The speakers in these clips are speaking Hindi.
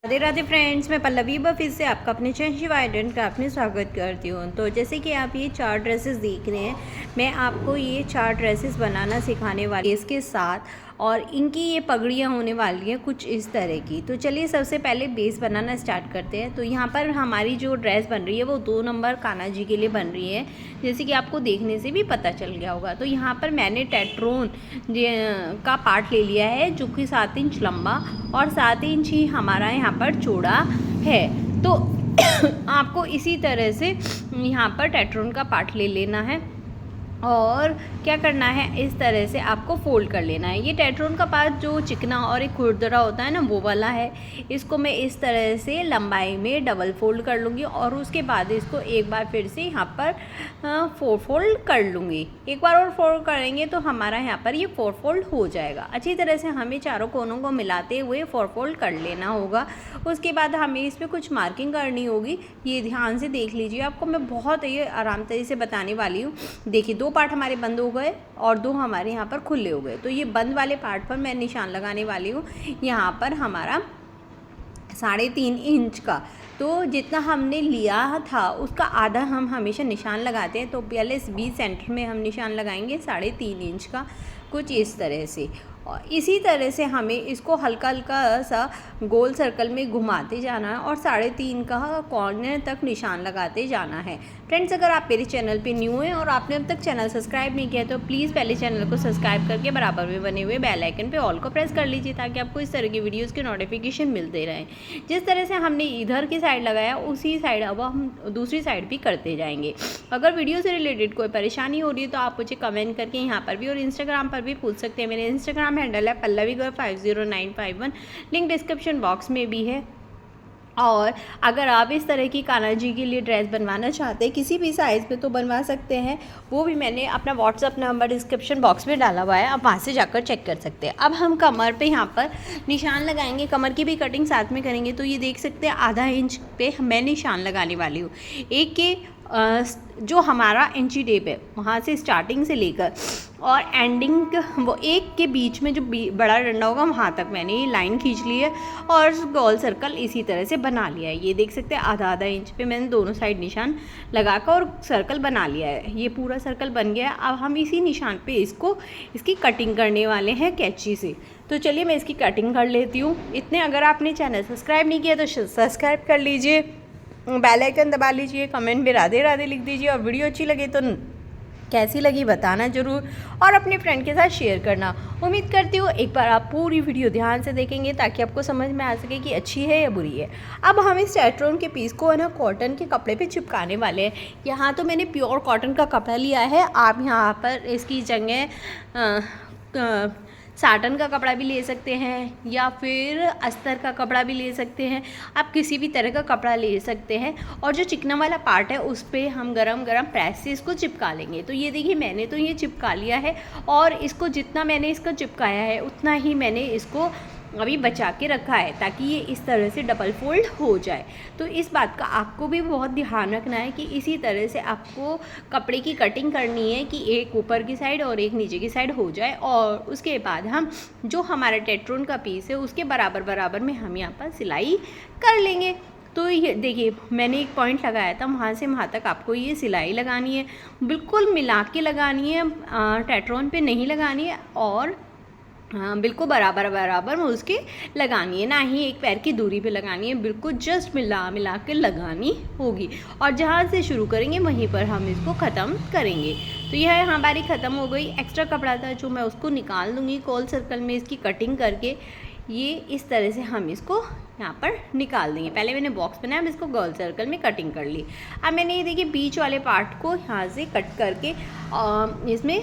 राधे राधे फ्रेंड्स, मैं पल्लवी फिर से आपका अपने चैनल आइडेंट क्राफ्ट में स्वागत करती हूँ। तो जैसे कि आप ये 4 ड्रेसेस देख रहे हैं, मैं आपको ये 4 ड्रेसेस बनाना सिखाने वाली इसके साथ, और इनकी ये पगड़ियाँ होने वाली हैं कुछ इस तरह की। तो चलिए सबसे पहले बेस बनाना स्टार्ट करते हैं। तो यहाँ पर हमारी जो ड्रेस बन रही है वो 2 नंबर कान्हा जी के लिए बन रही है, जैसे कि आपको देखने से भी पता चल गया होगा। तो यहाँ पर मैंने टेट्रोन का पार्ट ले लिया है जो कि 7 इंच लंबा और 7 इंच ही हमारा यहाँ पर चौड़ा है। तो आपको इसी तरह से यहाँ पर टेट्रोन का पार्ट ले लेना है और क्या करना है, इस तरह से आपको फोल्ड कर लेना है। ये टेट्रोन का पार्ट जो चिकना और एक खुरदरा होता है ना, वो वाला है। इसको मैं इस तरह से लंबाई में डबल फोल्ड कर लूँगी और उसके बाद इसको एक बार फिर से यहाँ पर 4 फोल्ड कर लूँगी। एक बार और फोल्ड करेंगे तो हमारा यहाँ पर ये 4 फोल्ड हो जाएगा। अच्छी तरह से हमें चारों कोनों को मिलाते हुए 4 फोल्ड कर लेना होगा। उसके बाद हमें इस पर कुछ मार्किंग करनी होगी। ये ध्यान से देख लीजिए, आपको मैं बहुत ये आराम से बताने वाली हूँ। देखिए 2 पार्ट हमारे बंद हो गए और 2 हमारे यहाँ पर खुले हो गए। तो ये बंद वाले पार्ट पर मैं निशान लगाने वाली हूँ यहाँ पर हमारा 3.5 इंच का। तो जितना हमने लिया था उसका आधा हम हमेशा निशान लगाते हैं। तो पहले बीच सेंटर में हम निशान लगाएंगे 3.5 इंच का, कुछ इस तरह से। और इसी तरह से हमें इसको हल्का हल्का सा गोल सर्कल में घुमाते जाना है और 3.5 का कॉर्नर तक निशान लगाते जाना है। फ्रेंड्स, अगर आप मेरे चैनल पे न्यू हैं और आपने अब तक चैनल सब्सक्राइब नहीं किया तो प्लीज़ पहले चैनल को सब्सक्राइब करके बराबर में बने हुए बेल आइकन पे ऑल को प्रेस कर लीजिए, ताकि आपको इस तरह की वीडियोज़ के नोटिफिकेशन मिलते रहें। जिस तरह से हमने इधर की साइड लगाया उसी साइड अब हम दूसरी साइड भी करते जाएंगे। अगर वीडियो से रिलेटेड कोई परेशानी हो रही है तो आप मुझे कमेंट करके यहाँ पर भी और इंस्टाग्राम पर भी पूछ सकते हैं। मेरे इंस्टाग्राम हैंडल है pallavi500951, लिंक डिस्क्रिप्शन बॉक्स में भी है। और अगर आप इस तरह की कान्हा जी के लिए ड्रेस बनवाना चाहते हैं किसी भी साइज़ में तो बनवा सकते हैं। वो भी मैंने अपना व्हाट्सअप नंबर डिस्क्रिप्शन बॉक्स में डाला हुआ है, आप वहाँ से जाकर चेक कर सकते हैं। अब हम कमर पे यहाँ पर निशान लगाएंगे, कमर की भी कटिंग साथ में करेंगे। तो ये देख सकते हैं आधा इंच पे मैं निशान लगाने वाली हूँ। एक के जो हमारा इंची टेप है वहाँ से स्टार्टिंग से लेकर और एंडिंग वो एक के बीच में जो बड़ा डंडा होगा वहाँ तक मैंने ये लाइन खींच ली है और गोल सर्कल इसी तरह से बना लिया है। ये देख सकते हैं आधा इंच पे मैंने दोनों साइड निशान लगाकर और सर्कल बना लिया है। ये पूरा सर्कल बन गया है। अब हम इसी निशान पे इसकी कटिंग करने वाले हैं कैंची से। तो चलिए मैं इसकी कटिंग कर लेती हूँ। इतने अगर आपने चैनल सब्सक्राइब नहीं किया तो सब्सक्राइब कर लीजिए, बेल आइकन दबा लीजिए, कमेंट में राधे राधे लिख दीजिए और वीडियो अच्छी लगे तो कैसी लगी बताना ज़रूर और अपने फ्रेंड के साथ शेयर करना। उम्मीद करती हूँ एक बार आप पूरी वीडियो ध्यान से देखेंगे ताकि आपको समझ में आ सके कि अच्छी है या बुरी है। अब हम इस टेट्रोन के पीस को है ना कॉटन के कपड़े पे चिपकाने वाले हैं। यहाँ तो मैंने प्योर कॉटन का कपड़ा लिया है, आप यहाँ पर इसकी जगह साटन का कपड़ा भी ले सकते हैं या फिर अस्तर का कपड़ा भी ले सकते हैं। आप किसी भी तरह का कपड़ा ले सकते हैं और जो चिकना वाला पार्ट है उस पर हम गरम प्रेस से इसको चिपका लेंगे। तो ये देखिए मैंने तो ये चिपका लिया है और इसको जितना मैंने इसको चिपकाया है उतना ही मैंने इसको अभी बचा के रखा है ताकि ये इस तरह से डबल फोल्ड हो जाए। तो इस बात का आपको भी बहुत ध्यान रखना है कि इसी तरह से आपको कपड़े की कटिंग करनी है कि एक ऊपर की साइड और एक नीचे की साइड हो जाए। और उसके बाद हम जो हमारा टेट्रोन का पीस है उसके बराबर में हम यहाँ पर सिलाई कर लेंगे। तो ये देखिए मैंने एक पॉइंट लगाया था, वहाँ से वहाँ तक आपको ये सिलाई लगानी है, बिल्कुल मिला के लगानी है, टेट्रोन पे नहीं लगानी है और हाँ बिल्कुल बराबर में उसके लगानी है, ना ही एक पैर की दूरी पे लगानी है, बिल्कुल जस्ट मिला के लगानी होगी। और जहाँ से शुरू करेंगे वहीं पर हम इसको ख़त्म करेंगे। तो यह हमारी ख़त्म हो गई। एक्स्ट्रा कपड़ा था जो मैं उसको निकाल दूँगी गोल सर्कल में इसकी कटिंग करके। ये इस तरह से हम इसको यहाँ पर निकाल देंगे। पहले मैंने बॉक्स बनाया, अब इसको गोल सर्कल में कटिंग कर ली। अब मैंने ये देखिए बीच वाले पार्ट को यहाँ से कट करके इसमें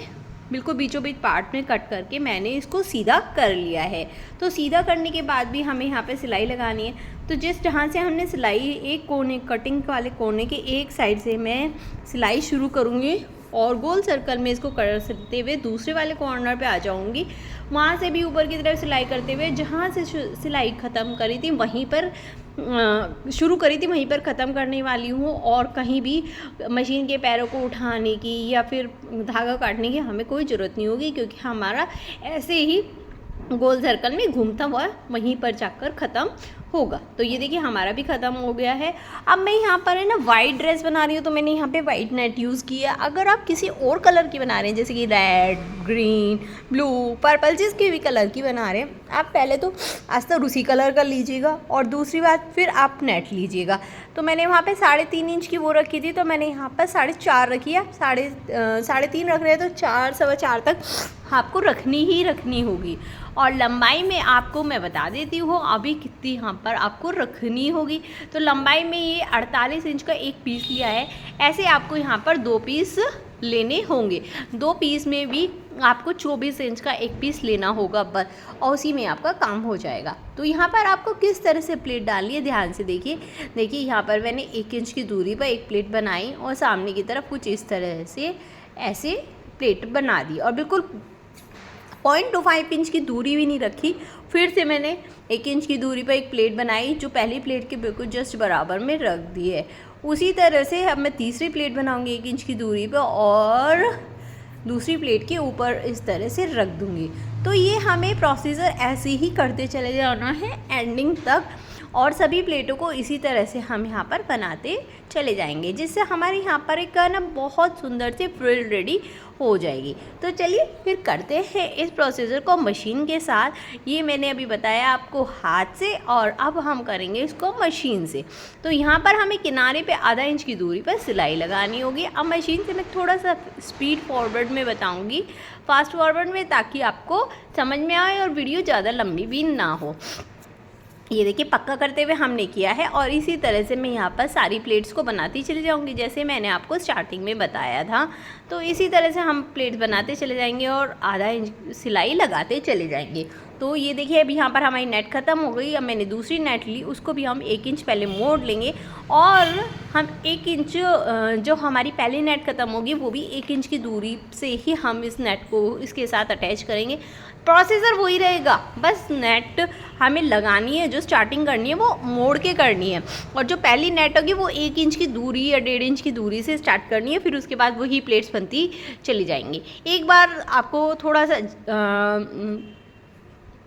बिल्कुल बीचों बीच पार्ट में कट करके मैंने इसको सीधा कर लिया है। तो सीधा करने के बाद भी हमें यहाँ पे सिलाई लगानी है। तो जिस जहाँ से हमने सिलाई एक कोने कटिंग वाले कोने के एक साइड से मैं सिलाई शुरू करूँगी और गोल सर्कल में इसको करते हुए दूसरे वाले कॉर्नर पे आ जाऊँगी। वहाँ से भी ऊपर की तरफ सिलाई करते हुए जहाँ से सिलाई ख़त्म करी थी वहीं पर शुरू करी थी वहीं पर ख़त्म करने वाली हूँ। और कहीं भी मशीन के पैरों को उठाने की या फिर धागा काटने की हमें कोई ज़रूरत नहीं होगी, क्योंकि हमारा ऐसे ही गोल सर्कल में घूमता हुआ वहीं पर जाकर ख़त्म होगा। तो ये देखिए हमारा भी ख़त्म हो गया है। अब मैं यहाँ पर है ना वाइट ड्रेस बना रही हूँ, तो मैंने यहाँ पे वाइट नेट यूज़ किया। अगर आप किसी और कलर की बना रहे हैं, जैसे कि रेड, ग्रीन, ब्लू, पर्पल, जिसके भी कलर की बना रहे हैं, आप पहले तो अस्तर उसी कलर का लीजिएगा और दूसरी बात फिर आप नेट लीजिएगा। तो मैंने वहाँ पे 3.5 इंच की वो रखी थी, तो मैंने यहाँ पर 4.5 रखी है। 3.5 रख रहे हैं तो 4, 4.25 तक आपको रखनी ही रखनी होगी। और लंबाई में आपको मैं बता देती हूँ अभी कितनी यहाँ पर आपको रखनी होगी। तो लंबाई में ये 48 इंच का एक पीस लिया है। ऐसे आपको यहाँ पर 2 पीस लेने होंगे। 2 पीस में भी आपको 24 इंच का एक पीस लेना होगा बस, और उसी में आपका काम हो जाएगा। तो यहाँ पर आपको किस तरह से प्लेट डालनी है ध्यान से देखिए। देखिए यहाँ पर मैंने 1 इंच की दूरी पर एक प्लेट बनाई और सामने की तरफ कुछ इस तरह से ऐसे प्लेट बना दी और बिल्कुल 0.25 इंच की दूरी भी नहीं रखी। फिर से मैंने 1 इंच की दूरी पर एक प्लेट बनाई जो पहली प्लेट के बिल्कुल जस्ट बराबर में रख दी है। उसी तरह से अब मैं तीसरी प्लेट बनाऊंगी 1 इंच की दूरी पर और दूसरी प्लेट के ऊपर इस तरह से रख दूंगी। तो ये हमें प्रोसीजर ऐसे ही करते चले जाना है एंडिंग तक, और सभी प्लेटों को इसी तरह से हम यहाँ पर बनाते चले जाएंगे, जिससे हमारे यहाँ पर एक ना बहुत सुंदर सी फ्रिल रेडी हो जाएगी। तो चलिए फिर करते हैं इस प्रोसीजर को मशीन के साथ। ये मैंने अभी बताया आपको हाथ से, और अब हम करेंगे इसको मशीन से। तो यहाँ पर हमें किनारे पे आधा इंच की दूरी पर सिलाई लगानी होगी। अब मशीन से मैं थोड़ा सा स्पीड फॉरवर्ड में बताऊँगी, फास्ट फॉरवर्ड में, ताकि आपको समझ में आए और वीडियो ज़्यादा लंबी भी ना हो। ये देखिए पक्का करते हुए हमने किया है, और इसी तरह से मैं यहाँ पर सारी प्लेट्स को बनाती चली जाऊँगी जैसे मैंने आपको स्टार्टिंग में बताया था। तो इसी तरह से हम प्लेट्स बनाते चले जाएंगे और आधा इंच सिलाई लगाते चले जाएंगे। तो ये देखिए अभी यहाँ पर हमारी नेट ख़त्म हो गई। अब मैंने दूसरी नेट ली, उसको भी हम 1 इंच पहले मोड़ लेंगे, और हम 1 इंच जो हमारी पहली नेट ख़त्म होगी वो भी 1 इंच की दूरी से ही हम इस नेट को इसके साथ अटैच करेंगे। प्रोसीजर वही रहेगा, बस नेट हमें लगानी है, जो स्टार्टिंग करनी है वो मोड़ के करनी है, और जो पहली नेट होगी वो 1 इंच की दूरी या 1.5 इंच की दूरी से स्टार्ट करनी है। फिर उसके बाद वही प्लेट्स बनती चली जाएंगी। एक बार आपको थोड़ा सा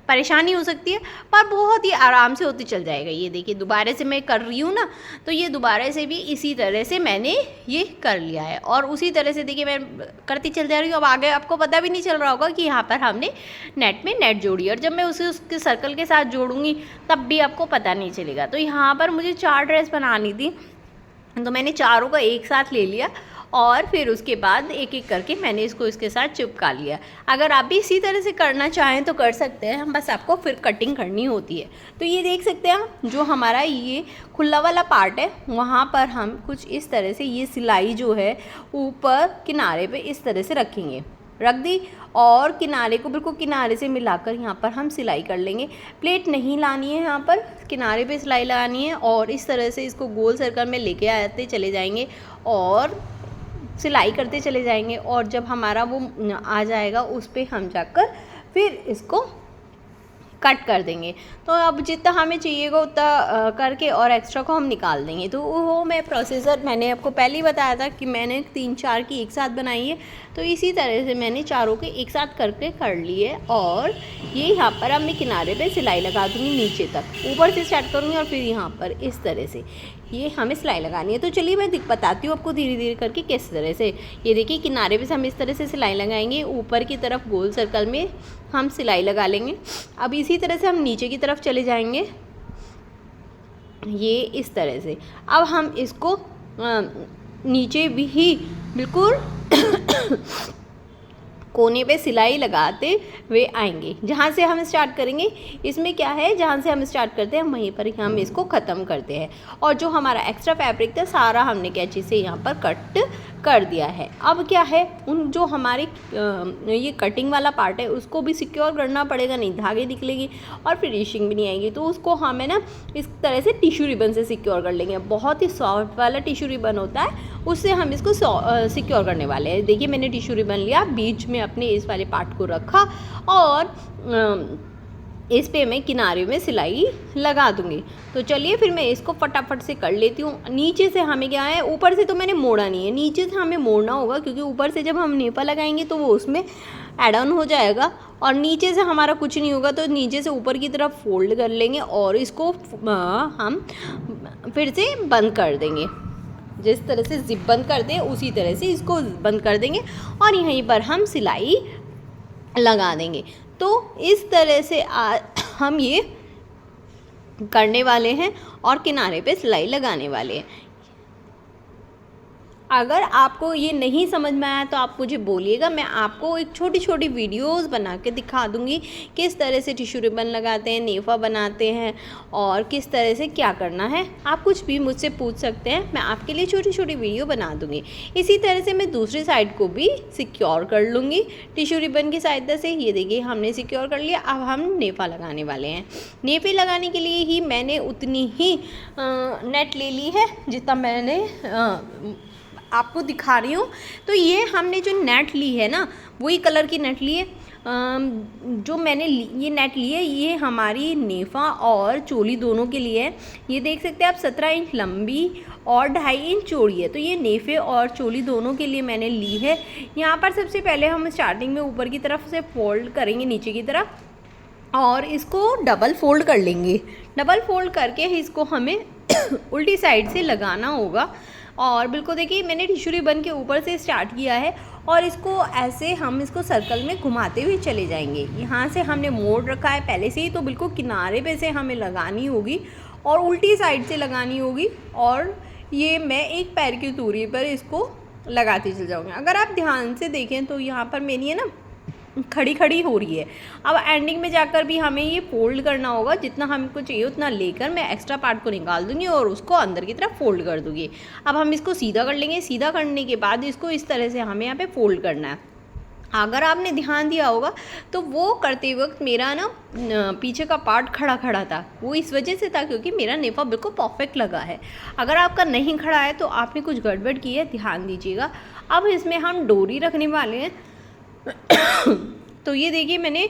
परेशानी हो सकती है, पर बहुत ही आराम से होती चल जाएगा। ये देखिए दोबारा से मैं कर रही हूँ ना, तो ये दोबारा से भी इसी तरह से मैंने ये कर लिया है, और उसी तरह से देखिए मैं करती चल जा रही हूँ। अब आगे आपको पता भी नहीं चल रहा होगा कि यहाँ पर हमने नेट में नेट जोड़ी है, और जब मैं उसे उसके सर्कल के साथ जोड़ूंगी तब भी आपको पता नहीं चलेगा। तो यहाँ पर मुझे 4 ड्रेस बनानी थी, तो मैंने चारों का एक साथ ले लिया, और फिर उसके बाद एक एक करके मैंने इसको इसके साथ चिपका लिया। अगर आप भी इसी तरह से करना चाहें तो कर सकते हैं, बस आपको फिर कटिंग करनी होती है। तो ये देख सकते हैं जो हमारा ये खुला वाला पार्ट है, वहाँ पर हम कुछ इस तरह से ये सिलाई जो है ऊपर किनारे पे इस तरह से रखेंगे, रख दी, और किनारे को बिल्कुल किनारे से मिलाकर यहाँ पर हम सिलाई कर लेंगे। प्लेट नहीं लानी है, यहाँ पर किनारे पे सिलाई लगानी है, और इस तरह से इसको गोल सर्कल में लेके आते चले जाएंगे और सिलाई करते चले जाएंगे। और जब हमारा वो आ जाएगा उस पर हम जाकर फिर इसको कट कर देंगे। तो अब जितना हमें चाहिएगा उतना करके और एक्स्ट्रा को हम निकाल देंगे। तो वो मैं प्रोसीजर मैंने आपको पहले ही बताया था कि मैंने 3-4 की एक साथ बनाई है, तो इसी तरह से मैंने चारों के एक साथ करके कर लिए। और ये यहाँ पर अब मैं किनारे पे सिलाई लगा दूँगी नीचे तक, ऊपर से स्टार्ट करूँगी और फिर यहाँ पर इस तरह से ये हमें सिलाई लगानी है। तो चलिए मैं बताती हूँ आपको धीरे धीरे करके किस तरह से। ये देखिए किनारे पे से हम इस तरह से सिलाई लगाएंगे, ऊपर की तरफ गोल सर्कल में हम सिलाई लगा लेंगे। अब इसी तरह से हम नीचे की तरफ चले जाएंगे, ये इस तरह से। अब हम इसको नीचे भी बिल्कुल कोने पे सिलाई लगाते हुए आएंगे। जहाँ से हम स्टार्ट करेंगे, इसमें क्या है, जहाँ से हम स्टार्ट करते हैं हम वहीं पर हम इसको ख़त्म करते हैं। और जो हमारा एक्स्ट्रा फैब्रिक था सारा हमने कैंची से यहाँ पर कट कर दिया है। अब क्या है, उन जो हमारे ये कटिंग वाला पार्ट है उसको भी सिक्योर करना पड़ेगा, नहीं धागे निकलेगी और फिनिशिंग भी नहीं आएगी। तो उसको हमें ना इस तरह से टिश्यू रिबन से सिक्योर कर लेंगे। बहुत ही सॉफ्ट वाला टिश्यू रिबन होता है, उससे हम इसको सिक्योर करने वाले हैं। देखिए मैंने टिश्यू रिबन लिया, बीच में अपने इस वाले पार्ट को रखा और इस पे मैं किनारे में सिलाई लगा दूँगी। तो चलिए फिर मैं इसको फटाफट से कर लेती हूँ। नीचे से हमें क्या है, ऊपर से तो मैंने मोड़ा नहीं है, नीचे से हमें मोड़ना होगा, क्योंकि ऊपर से जब हम नेपा लगाएंगे तो वो उसमें ऐड ऑन हो जाएगा और नीचे से हमारा कुछ नहीं होगा। तो नीचे से ऊपर की तरफ फोल्ड कर लेंगे और इसको हम फिर से बंद कर देंगे। जिस तरह से जिप बंद करते हैं उसी तरह से इसको बंद कर देंगे और यहीं पर हम सिलाई लगा देंगे। तो इस तरह से हम ये करने वाले हैं और किनारे पे सिलाई लगाने वाले हैं। अगर आपको ये नहीं समझ में आया तो आप मुझे बोलिएगा, मैं आपको एक छोटी छोटी वीडियोस बना के दिखा दूँगी किस तरह से टिश्यू रिबन लगाते हैं, नेफा बनाते हैं और किस तरह से क्या करना है। आप कुछ भी मुझसे पूछ सकते हैं, मैं आपके लिए छोटी छोटी वीडियो बना दूँगी। इसी तरह से मैं दूसरी साइड को भी सिक्योर कर लूँगी टिश्यू रिबन की सहायता से। ये देखिए हमने सिक्योर कर लिया। अब हम नेफा लगाने वाले हैं। नेफे लगाने के लिए ही मैंने उतनी ही नेट ले ली है जितना मैंने आपको दिखा रही हूँ। तो ये हमने जो नेट ली है ना, वही कलर की नेट ली है। जो मैंने ये नेट ली है, ये हमारी नेफा और चोली दोनों के लिए है। ये देख सकते हैं आप 17 इंच लंबी और 2.5 इंच चौड़ी है। तो ये नेफे और चोली दोनों के लिए मैंने ली है। यहाँ पर सबसे पहले हम स्टार्टिंग में ऊपर की तरफ से फोल्ड करेंगे नीचे की तरफ और इसको डबल फोल्ड कर लेंगे। डबल फोल्ड करके इसको हमें उल्टी साइड से लगाना होगा। और बिल्कुल देखिए मैंने टिश्यू रिबन के ऊपर से स्टार्ट किया है और इसको ऐसे हम इसको सर्कल में घुमाते हुए चले जाएंगे। यहाँ से हमने मोड़ रखा है पहले से ही, तो बिल्कुल किनारे पे से हमें लगानी होगी और उल्टी साइड से लगानी होगी। और ये मैं एक पैर की दूरी पर इसको लगाते चल जाऊँगी। अगर आप ध्यान से देखें तो यहाँ पर मेरी है ना खड़ी खड़ी हो रही है। अब एंडिंग में जाकर भी हमें ये फोल्ड करना होगा। जितना हमको चाहिए उतना लेकर मैं एक्स्ट्रा पार्ट को निकाल दूंगी और उसको अंदर की तरफ फोल्ड कर दूंगी। अब हम इसको सीधा कर लेंगे। सीधा करने के बाद इसको इस तरह से हमें यहाँ पे फोल्ड करना है। अगर आपने ध्यान दिया होगा तो वो करते वक्त मेरा ना पीछे का पार्ट खड़ा खड़ा था। वो इस वजह से था क्योंकि मेरा नेफा बिल्कुल परफेक्ट लगा है। अगर आपका नहीं खड़ा है तो आपने कुछ गड़बड़ की है, ध्यान दीजिएगा। अब इसमें हम डोरी रखने वाले हैं। तो ये देखिए मैंने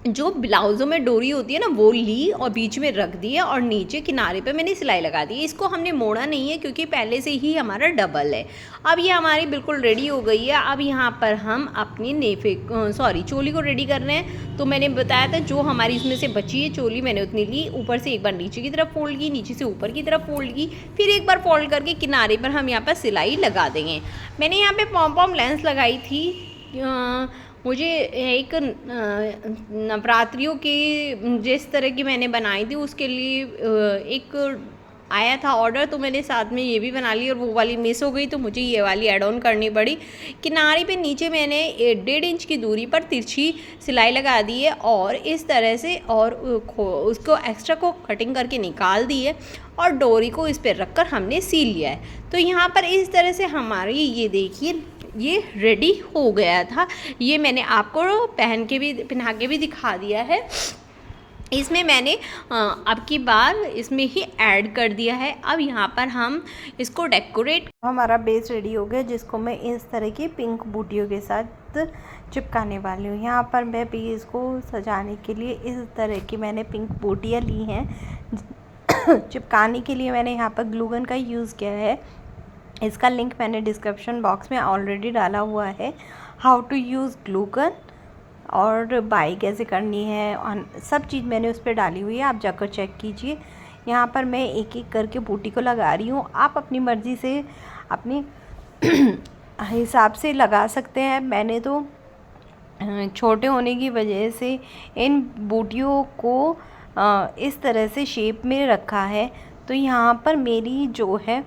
जो ब्लाउज़ों में डोरी होती है ना वो ली और बीच में रख दी है और नीचे किनारे पे मैंने सिलाई लगा दी है। इसको हमने मोड़ा नहीं है क्योंकि पहले से ही हमारा डबल है। अब ये हमारी बिल्कुल रेडी हो गई है। अब यहाँ पर हम अपनी चोली को रेडी कर रहे हैं। तो मैंने बताया था जो हमारी इसमें से बची है चोली मैंने उतनी ली। ऊपर से एक बार नीचे की तरफ फोल्ड की, नीचे से ऊपर की तरफ फोल्ड की, फिर एक बार फोल्ड करके किनारे पर हम यहाँ पर सिलाई लगा देंगे। मैंने यहाँ पर पॉम लेंस लगाई थी। मुझे एक नवरात्रियों की जिस तरह की मैंने बनाई थी उसके लिए एक आया था ऑर्डर, तो मैंने साथ में ये भी बना ली और वो वाली मिस हो गई तो मुझे ये वाली ऐड ऑन करनी पड़ी। किनारे पे नीचे मैंने 1.5 इंच की दूरी पर तिरछी सिलाई लगा दी है और इस तरह से और उसको एक्स्ट्रा को कटिंग करके निकाल दी है और डोरी को इस पर रख कर हमने सील लिया है। तो यहाँ पर इस तरह से हमारी ये देखिए ये रेडी हो गया था। ये मैंने आपको पहना के भी दिखा दिया है। इसमें मैंने अब की बार इसमें ही ऐड कर दिया है। अब यहाँ पर हम इसको डेकोरेट, हमारा बेस रेडी हो गया जिसको मैं इस तरह की पिंक बूटियों के साथ चिपकाने वाली हूँ। यहाँ पर मैं बेस को सजाने के लिए इस तरह की मैंने पिंक बूटियाँ ली हैं। चिपकाने के लिए मैंने यहाँ पर ग्लू गन का यूज़ किया है। इसका लिंक मैंने डिस्क्रिप्शन बॉक्स में ऑलरेडी डाला हुआ है। How to use glue gun और बाई कैसे करनी है और सब चीज़ मैंने उस पर डाली हुई है, आप जाकर चेक कीजिए। यहाँ पर मैं एक एक करके बूटी को लगा रही हूँ। आप अपनी मर्ज़ी से अपनी हिसाब से लगा सकते हैं। मैंने तो छोटे होने की वजह से इन बूटियों को इस तरह से शेप में रखा है। तो यहाँ पर मेरी जो है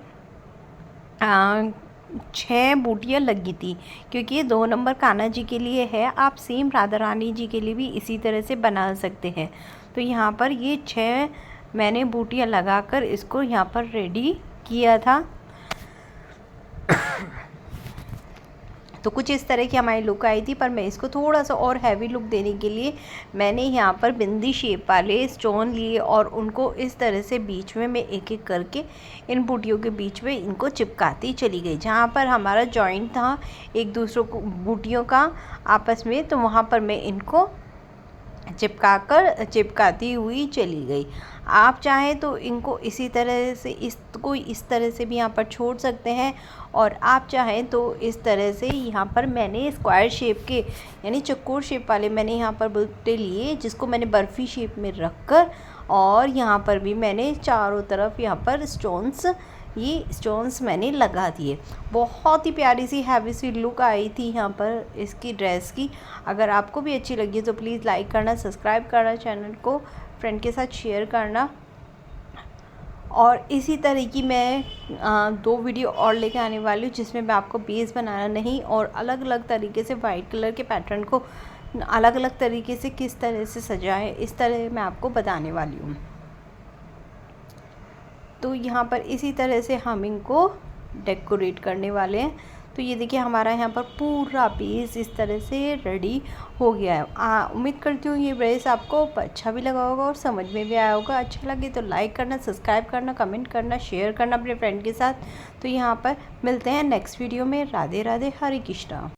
6 बूटियाँ लगी थी क्योंकि ये 2 नंबर कान्हा जी के लिए है। आप सेम राधा रानी जी के लिए भी इसी तरह से बना सकते हैं। तो यहाँ पर ये 6 मैंने बूटियाँ लगाकर इसको यहाँ पर रेडी किया था। तो कुछ इस तरह की हमारी लुक आई थी, पर मैं इसको थोड़ा सा और हैवी लुक देने के लिए मैंने यहाँ पर बिंदी शेप वाले स्टोन लिए और उनको इस तरह से बीच में मैं एक एक करके इन बूटियों के बीच में इनको चिपकाती चली गई। जहाँ पर हमारा जॉइंट था एक दूसरों को बूटियों का आपस में, तो वहाँ पर मैं इनको चिपकाती हुई चली गई। आप चाहें तो इनको इसी तरह से इस तरह से भी यहाँ पर छोड़ सकते हैं, और आप चाहें तो इस तरह से यहाँ पर मैंने स्क्वायर शेप के यानी चौकोर शेप वाले मैंने यहाँ पर बूटे लिए, जिसको मैंने बर्फ़ी शेप में रख कर, और यहाँ पर भी मैंने चारों तरफ यहाँ पर स्टोन्स मैंने लगा दिए। बहुत ही प्यारी सी हैवी सी लुक आई थी यहाँ पर इसकी ड्रेस की। अगर आपको भी अच्छी लगी तो प्लीज़ लाइक करना, सब्सक्राइब करना, चैनल को फ्रेंड के साथ शेयर करना। और इसी तरह की मैं 2 वीडियो और लेके आने वाली हूँ, जिसमें मैं आपको बेस बनाना नहीं और अलग अलग तरीके से वाइट कलर के पैटर्न को अलग अलग तरीके से किस तरह से सजाएं, इस तरह मैं आपको बताने वाली हूँ। तो यहाँ पर इसी तरह से हम इनको डेकोरेट करने वाले हैं। तो ये देखिए हमारा यहाँ पर पूरा बेस इस तरह से रेडी हो गया है। उम्मीद करती हूँ ये ड्रेस आपको अच्छा भी लगा होगा और समझ में भी आया होगा। अच्छा लगे तो लाइक करना, सब्सक्राइब करना, कमेंट करना, शेयर करना अपने फ्रेंड के साथ। तो यहाँ पर मिलते हैं नेक्स्ट वीडियो में। राधे राधे, हरे कृष्णा।